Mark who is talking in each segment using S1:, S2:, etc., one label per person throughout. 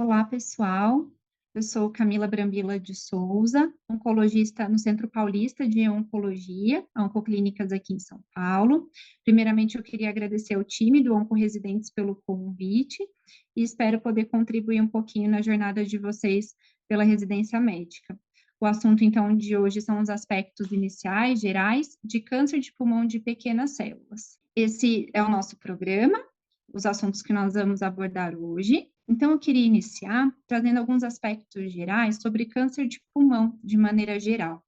S1: Olá, pessoal. Eu sou Camila Brambila de Souza, oncologista no Centro Paulista de Oncologia, a Oncoclínicas aqui em São Paulo. Primeiramente, eu queria agradecer ao time do Oncoresidentes pelo convite e espero poder contribuir um pouquinho na jornada de vocês pela residência médica. O assunto, então, de hoje são os aspectos iniciais, gerais, de câncer de pulmão de pequenas células. Esse é o nosso programa, os assuntos que nós vamos abordar hoje. Então, eu queria iniciar trazendo alguns aspectos gerais sobre câncer de pulmão, de maneira geral.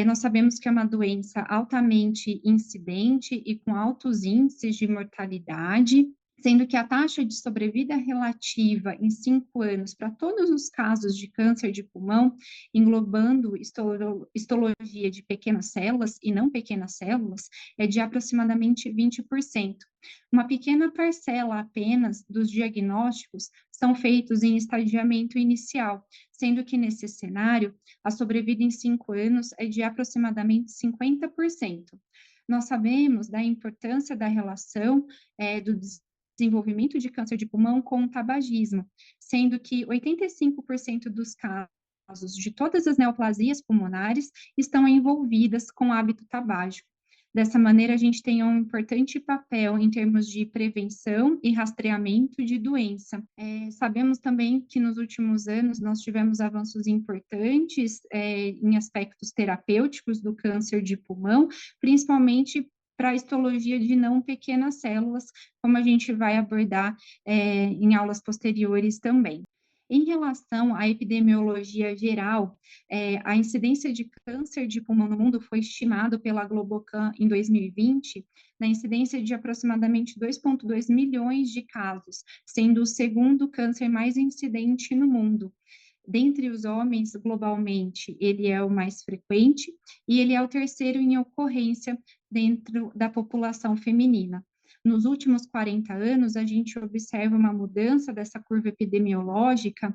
S1: Nós sabemos que é uma doença altamente incidente e com altos índices de mortalidade, sendo que a taxa de sobrevida relativa em 5 anos para todos os casos de câncer de pulmão, englobando histologia de pequenas células e não pequenas células, é de aproximadamente 20%. Uma pequena parcela apenas dos diagnósticos são feitos em estadiamento inicial, sendo que nesse cenário, a sobrevida em 5 anos é de aproximadamente 50%. Nós sabemos da importância da relação do desenvolvimento de câncer de pulmão com o tabagismo, sendo que 85% dos casos de todas as neoplasias pulmonares estão envolvidas com hábito tabágico. Dessa maneira, a gente tem um importante papel em termos de prevenção e rastreamento de doença. Sabemos também que nos últimos anos nós tivemos avanços importantes em aspectos terapêuticos do câncer de pulmão, principalmente para a histologia de não pequenas células, como a gente vai abordar em aulas posteriores também. Em relação à epidemiologia geral, a incidência de câncer de pulmão no mundo foi estimado pela Globocan em 2020, na incidência de aproximadamente 2,2 milhões de casos, sendo o segundo câncer mais incidente no mundo. Dentre os homens, globalmente, ele é o mais frequente e ele é o terceiro em ocorrência dentro da população feminina. Nos últimos 40 anos, a gente observa uma mudança dessa curva epidemiológica,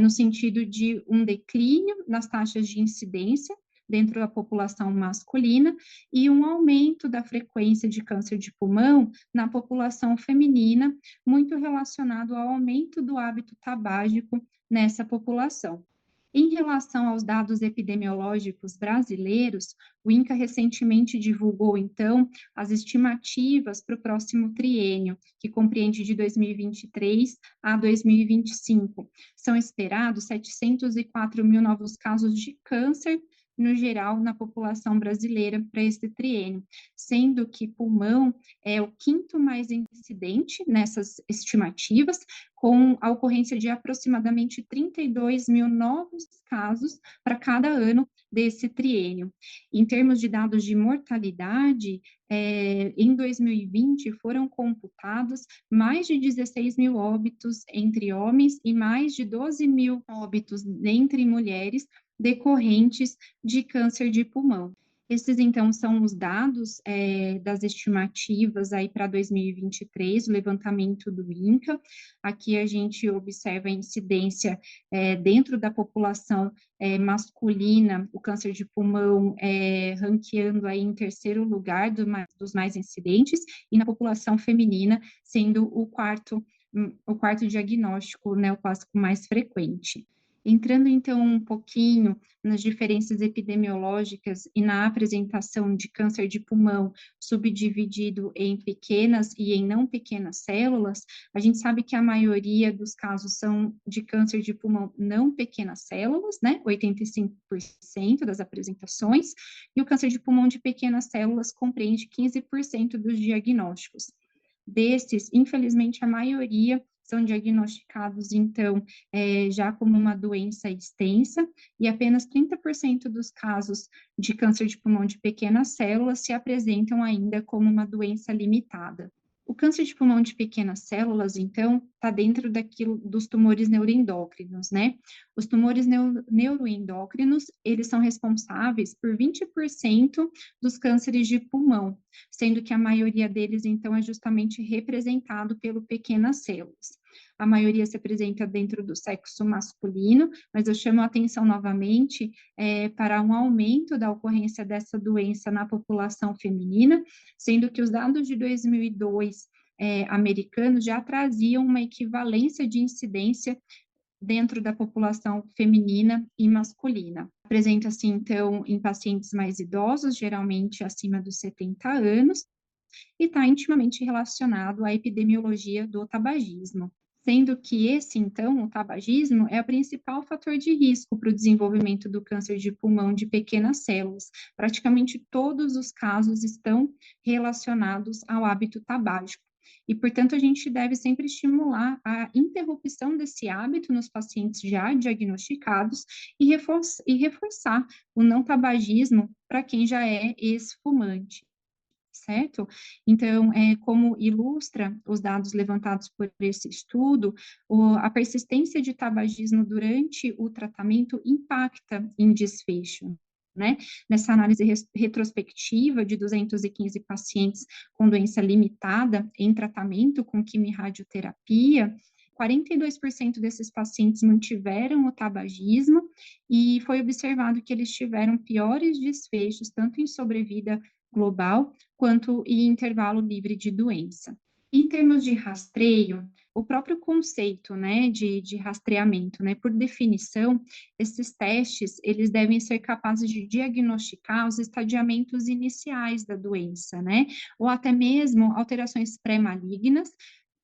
S1: no sentido de um declínio nas taxas de incidência dentro da população masculina e um aumento da frequência de câncer de pulmão na população feminina, muito relacionado ao aumento do hábito tabágico nessa população. Em relação aos dados epidemiológicos brasileiros, o INCA recentemente divulgou, então, as estimativas para o próximo triênio, que compreende de 2023 a 2025. São esperados 704 mil novos casos de câncer, no geral, na população brasileira para esse triênio, sendo que pulmão é o quinto mais incidente nessas estimativas, com a ocorrência de aproximadamente 32 mil novos casos para cada ano desse triênio. Em termos de dados de mortalidade, em 2020 foram computados mais de 16 mil óbitos entre homens e mais de 12 mil óbitos entre mulheres decorrentes de câncer de pulmão. Esses, então, são os dados das estimativas aí para 2023, o levantamento do INCA. Aqui a gente observa a incidência dentro da população masculina, o câncer de pulmão ranqueando aí em terceiro lugar dos mais incidentes, e na população feminina sendo o quarto diagnóstico neoplásico mais frequente. Entrando, então, um pouquinho nas diferenças epidemiológicas e na apresentação de câncer de pulmão subdividido em pequenas e em não pequenas células, a gente sabe que a maioria dos casos são de câncer de pulmão não pequenas células, né, 85% das apresentações, e o câncer de pulmão de pequenas células compreende 15% dos diagnósticos. Desses, infelizmente, a maioria são diagnosticados, então, já como uma doença extensa, e apenas 30% dos casos de câncer de pulmão de pequenas células se apresentam ainda como uma doença limitada. O câncer de pulmão de pequenas células, então, está dentro dos tumores neuroendócrinos, né? Os tumores neuroendócrinos, eles são responsáveis por 20% dos cânceres de pulmão, sendo que a maioria deles, então, é justamente representado pelo pequenas células. A maioria se apresenta dentro do sexo masculino, mas eu chamo a atenção novamente para um aumento da ocorrência dessa doença na população feminina, sendo que os dados de 2002 americanos já traziam uma equivalência de incidência dentro da população feminina e masculina. Apresenta-se, então, em pacientes mais idosos, geralmente acima dos 70 anos, e está intimamente relacionado à epidemiologia do tabagismo. Sendo que esse, então, o tabagismo, é o principal fator de risco para o desenvolvimento do câncer de pulmão de pequenas células. Praticamente todos os casos estão relacionados ao hábito tabágico. E, portanto, a gente deve sempre estimular a interrupção desse hábito nos pacientes já diagnosticados e reforçar o não tabagismo para quem já é ex-fumante, certo? Então, como ilustra os dados levantados por esse estudo, a persistência de tabagismo durante o tratamento impacta em desfecho, né? Nessa análise retrospectiva de 215 pacientes com doença limitada em tratamento com quimio-radioterapia, 42% desses pacientes mantiveram o tabagismo e foi observado que eles tiveram piores desfechos, tanto em sobrevida global quanto em intervalo livre de doença. Em termos de rastreio, o próprio conceito, né, de rastreamento, né, por definição, esses testes, eles devem ser capazes de diagnosticar os estadiamentos iniciais da doença, né, ou até mesmo alterações pré-malignas,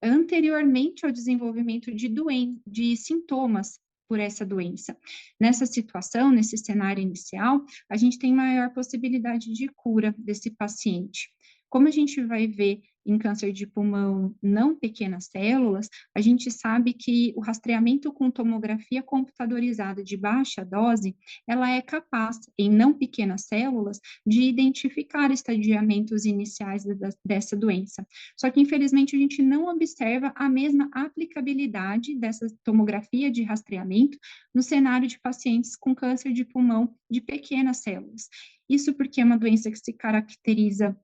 S1: anteriormente ao desenvolvimento de sintomas por essa doença. Nessa situação, nesse cenário inicial, a gente tem maior possibilidade de cura desse paciente. Como a gente vai ver em câncer de pulmão não pequenas células, a gente sabe que o rastreamento com tomografia computadorizada de baixa dose, ela é capaz, em não pequenas células, de identificar estadiamentos iniciais dessa doença. Só que, infelizmente, a gente não observa a mesma aplicabilidade dessa tomografia de rastreamento no cenário de pacientes com câncer de pulmão de pequenas células. Isso porque é uma doença que se caracteriza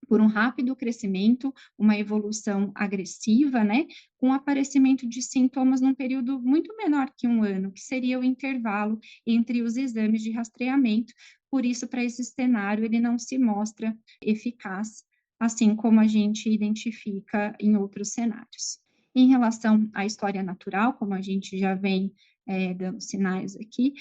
S1: por um rápido crescimento, uma evolução agressiva, né, com o aparecimento de sintomas num período muito menor que um ano, que seria o intervalo entre os exames de rastreamento. Por isso, para esse cenário, ele não se mostra eficaz, assim como a gente identifica em outros cenários. Em relação à história natural, como a gente já vem dando sinais aqui,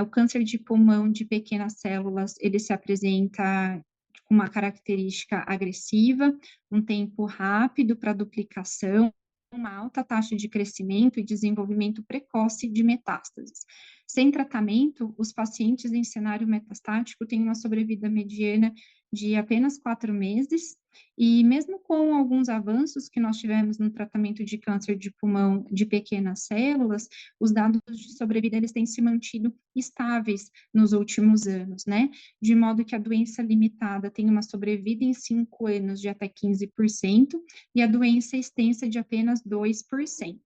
S1: o câncer de pulmão de pequenas células, ele se apresenta com uma característica agressiva, um tempo rápido para duplicação, uma alta taxa de crescimento e desenvolvimento precoce de metástases. Sem tratamento, os pacientes em cenário metastático têm uma sobrevida mediana de apenas 4 meses, e mesmo com alguns avanços que nós tivemos no tratamento de câncer de pulmão de pequenas células, os dados de sobrevida eles têm se mantido estáveis nos últimos anos, né? De modo que a doença limitada tem uma sobrevida em 5 anos de até 15%, e a doença extensa de apenas 2%.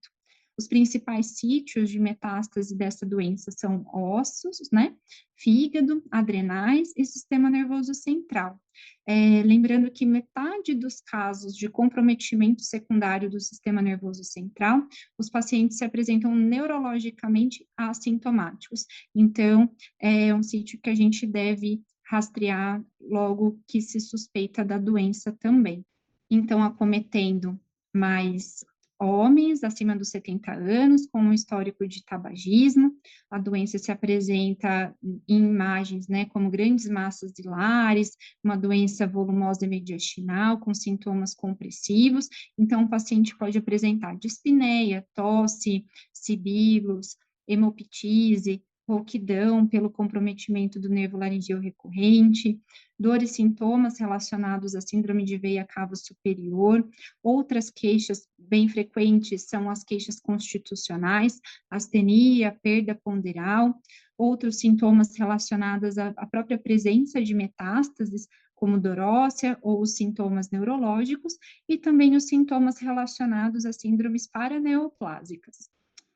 S1: Os principais sítios de metástase dessa doença são ossos, né, fígado, adrenais e sistema nervoso central. Lembrando que metade dos casos de comprometimento secundário do sistema nervoso central, os pacientes se apresentam neurologicamente assintomáticos. Então, é um sítio que a gente deve rastrear logo que se suspeita da doença também. Então, acometendo mais homens acima dos 70 anos, com um histórico de tabagismo, a doença se apresenta em imagens, né, como grandes massas hilares, uma doença volumosa mediastinal, com sintomas compressivos, então o paciente pode apresentar dispneia, tosse, sibilos, hemoptise, rouquidão pelo comprometimento do nervo laringeu recorrente, dor e sintomas relacionados à síndrome de veia cava superior. Outras queixas bem frequentes são as queixas constitucionais, astenia, perda ponderal, outros sintomas relacionados à própria presença de metástases, como dor óssea ou os sintomas neurológicos, e também os sintomas relacionados a síndromes paraneoplásicas.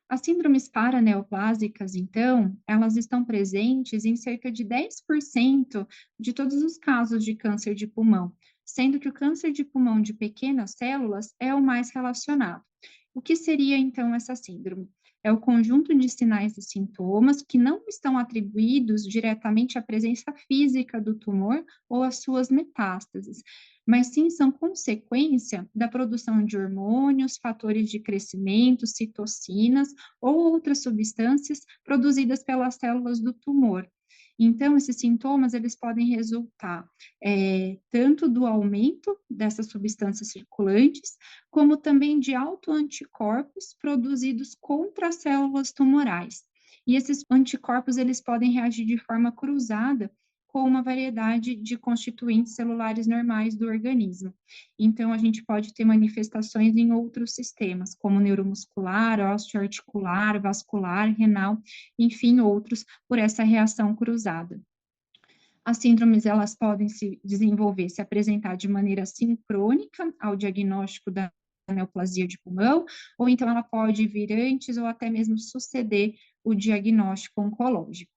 S1: As síndromes paraneoplásicas, então, elas estão presentes em cerca de 10% de todos os casos de câncer de pulmão, sendo que o câncer de pulmão de pequenas células é o mais relacionado. O que seria, então, essa síndrome? é o conjunto de sinais e sintomas que não estão atribuídos diretamente à presença física do tumor ou às suas metástases, mas sim são consequência da produção de hormônios, fatores de crescimento, citocinas ou outras substâncias produzidas pelas células do tumor. Então, esses sintomas, eles podem resultar tanto do aumento dessas substâncias circulantes, como também de autoanticorpos produzidos contra as células tumorais. E esses anticorpos, eles podem reagir de forma cruzada com uma variedade de constituintes celulares normais do organismo. Então, a gente pode ter manifestações em outros sistemas, como neuromuscular, osteoarticular, vascular, renal, enfim, outros, por essa reação cruzada. As síndromes, elas podem se desenvolver, se apresentar de maneira sincrônica ao diagnóstico da neoplasia de pulmão, ou então ela pode vir antes ou até mesmo suceder o diagnóstico oncológico.